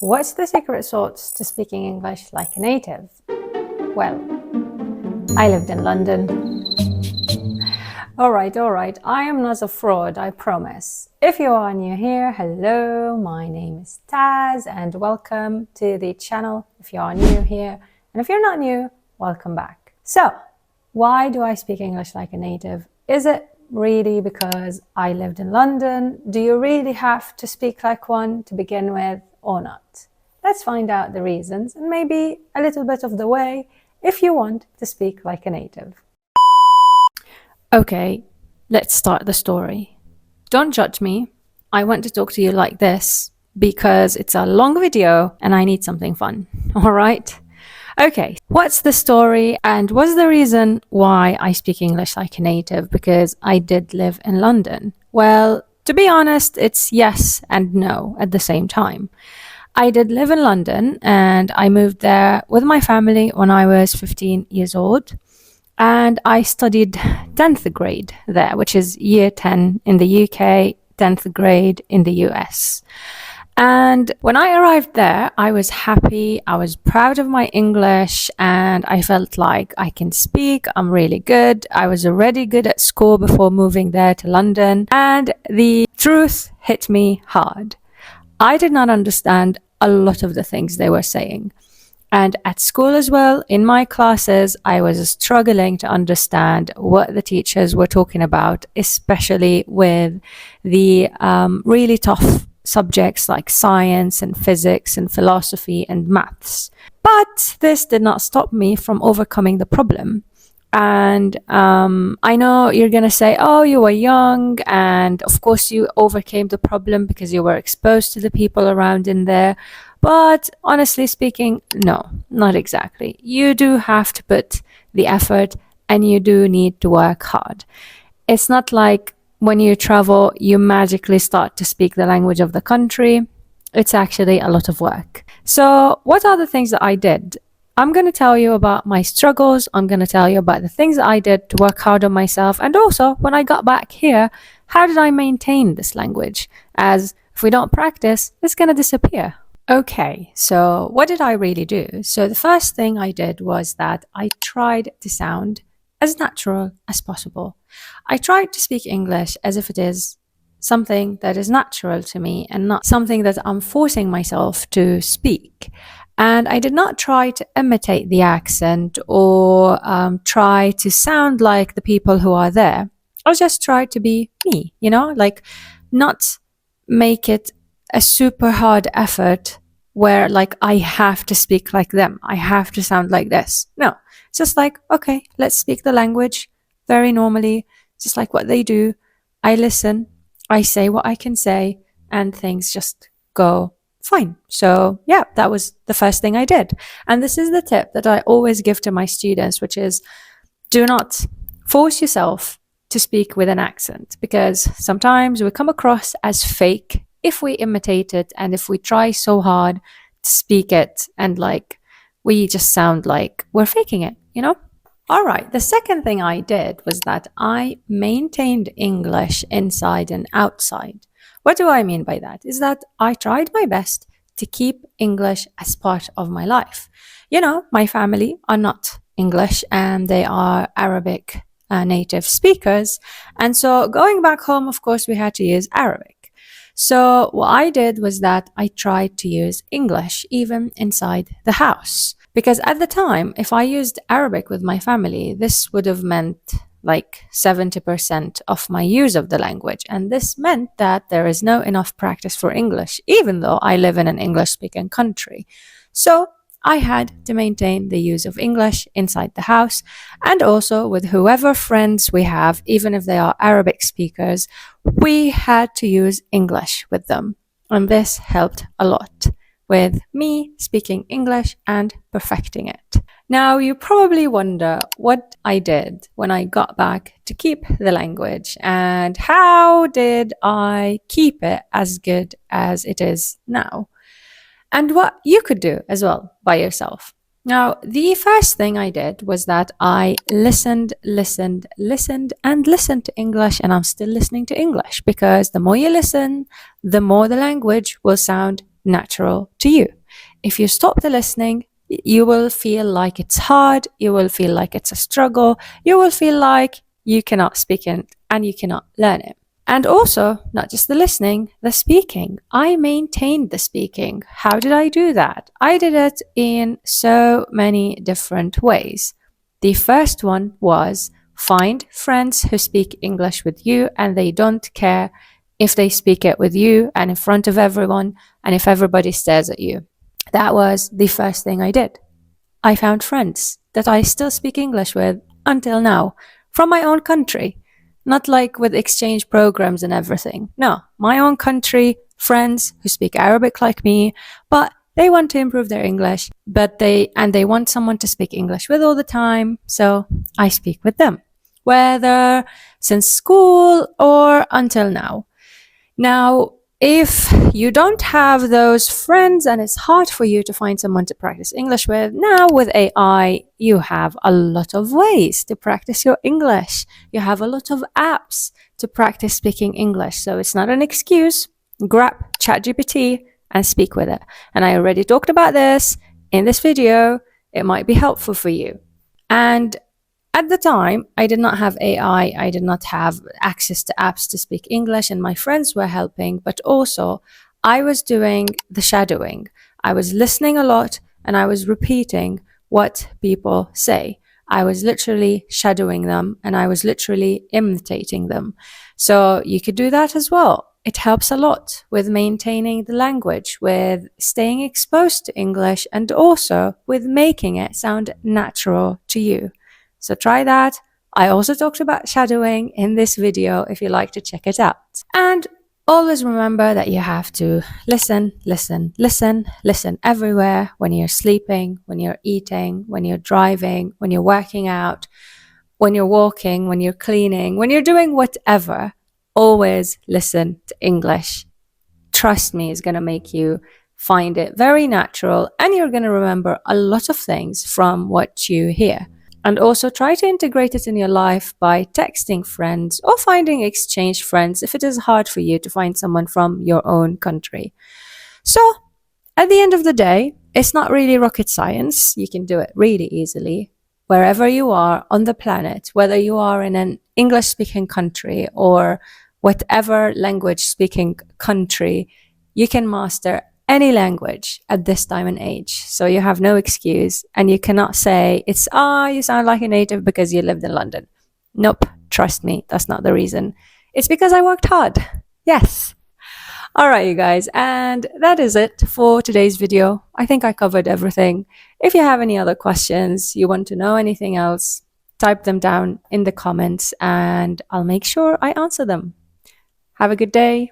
What's the secret sauce to speaking English like a native? Well, I lived in London. All right, I am not a fraud, I promise. If you are new here, hello, my name is Taz and welcome to the channel if you are new here. And if you're not new, welcome back. So, why do I speak English like a native? Is it really because I lived in London? Do you really have to speak like one to begin with or not? Let's find out the reasons and maybe a little bit of the way if you want to speak like a native. Okay, let's start the story. Don't judge me. I want to talk to you like this because it's a long video and I need something fun. All right? Okay, what's the story and what's the reason why I speak English like a native? Because I did live in London. Well, to be honest, it's yes and no at the same time. I did live in London and I moved there with my family when I was 15 years old. And I studied 10th grade there, which is year 10 in the UK, 10th grade in the US. And when I arrived there, I was happy, I was proud of my English, and I felt like I can speak, I'm really good. I was already good at school before moving there to London, and the truth hit me hard. I did not understand a lot of the things they were saying. And at school as well, in my classes, I was struggling to understand what the teachers were talking about, especially with the really tough subjects like science and physics and philosophy and maths. But this did not stop me from overcoming the problem. And I know you're going to say, oh, you were young. And of course, you overcame the problem because you were exposed to the people around in there. But honestly speaking, no, not exactly. You do have to put the effort and you do need to work hard. It's not like when you travel, you magically start to speak the language of the country. It's actually a lot of work. So what are the things that I did? I'm going to tell you about my struggles. I'm going to tell you about the things that I did to work hard on myself. And also, when I got back here, how did I maintain this language? As if we don't practice, it's going to disappear. Okay, so what did I really do? So the first thing I did was that I tried to sound as natural as possible. I tried to speak English as if it is something that is natural to me and not something that I'm forcing myself to speak. And I did not try to imitate the accent or try to sound like the people who are there. I just tried to be me, like not make it a super hard effort where like I have to speak like them. I have to sound like this. No, it's just like, okay, let's speak the language very normally, just like what they do. I listen, I say what I can say, and things just go fine. So yeah, that was the first thing I did. And this is the tip that I always give to my students, which is do not force yourself to speak with an accent, because sometimes we come across as fake if we imitate it and if we try so hard to speak it and like we just sound like we're faking it, All right, the second thing I did was that I maintained English inside and outside. What do I mean by that? Is that I tried my best to keep English as part of my life. My family are not English and they are Arabic native speakers. And so going back home, of course, we had to use Arabic. So what I did was that I tried to use English even inside the house. Because at the time, if I used Arabic with my family, this would have meant like 70% of my use of the language. And this meant that there is no enough practice for English, even though I live in an English-speaking country. So I had to maintain the use of English inside the house and also with whoever friends we have, even if they are Arabic speakers, we had to use English with them. And this helped a lot with me speaking English and perfecting it. Now, you probably wonder what I did when I got back to keep the language and how did I keep it as good as it is now? And what you could do as well by yourself. Now, the first thing I did was that I listened to English, and I'm still listening to English because the more you listen, the more the language will sound natural to you. If you stop the listening, you will feel like it's hard, you will feel like it's a struggle, you will feel like you cannot speak it and you cannot learn it. And also, not just the listening, the speaking. I maintained the speaking. How did I do that? I did it in so many different ways. The first one was find friends who speak English with you and they don't care if they speak it with you and in front of everyone and if everybody stares at you. That was the first thing I did. I found friends that I still speak English with until now from my own country. Not like with exchange programs and everything. No, my own country, friends who speak Arabic like me, but they want to improve their English, but they want someone to speak English with all the time, so I speak with them, whether since school or until now. Now, if you don't have those friends and it's hard for you to find someone to practice English with, now with AI, you have a lot of ways to practice your English. You have a lot of apps to practice speaking English. So it's not an excuse. Grab ChatGPT and speak with it. And I already talked about this in this video. It might be helpful for you. And at the time, I did not have AI, I did not have access to apps to speak English, and my friends were helping, but also I was doing the shadowing. I was listening a lot and I was repeating what people say. I was literally shadowing them and I was literally imitating them. So you could do that as well. It helps a lot with maintaining the language, with staying exposed to English, and also with making it sound natural to you. So try that. I also talked about shadowing in this video if you like to check it out. And always remember that you have to listen, listen, listen, listen everywhere, when you're sleeping, when you're eating, when you're driving, when you're working out, when you're walking, when you're cleaning, when you're doing whatever. Always listen to English. Trust me, it's going to make you find it very natural and you're going to remember a lot of things from what you hear. And also try to integrate it in your life by texting friends or finding exchange friends if it is hard for you to find someone from your own country. So at the end of the day, it's not really rocket science. You can do it really easily wherever you are on the planet, whether you are in an English-speaking country or whatever language-speaking country, you can master any language at this time and age. So you have no excuse and you cannot say it's, you sound like a native because you lived in London. Nope, trust me, that's not the reason. It's because I worked hard. Yes. All right, you guys, and that is it for today's video. I think I covered everything. If you have any other questions, you want to know anything else, type them down in the comments and I'll make sure I answer them. Have a good day.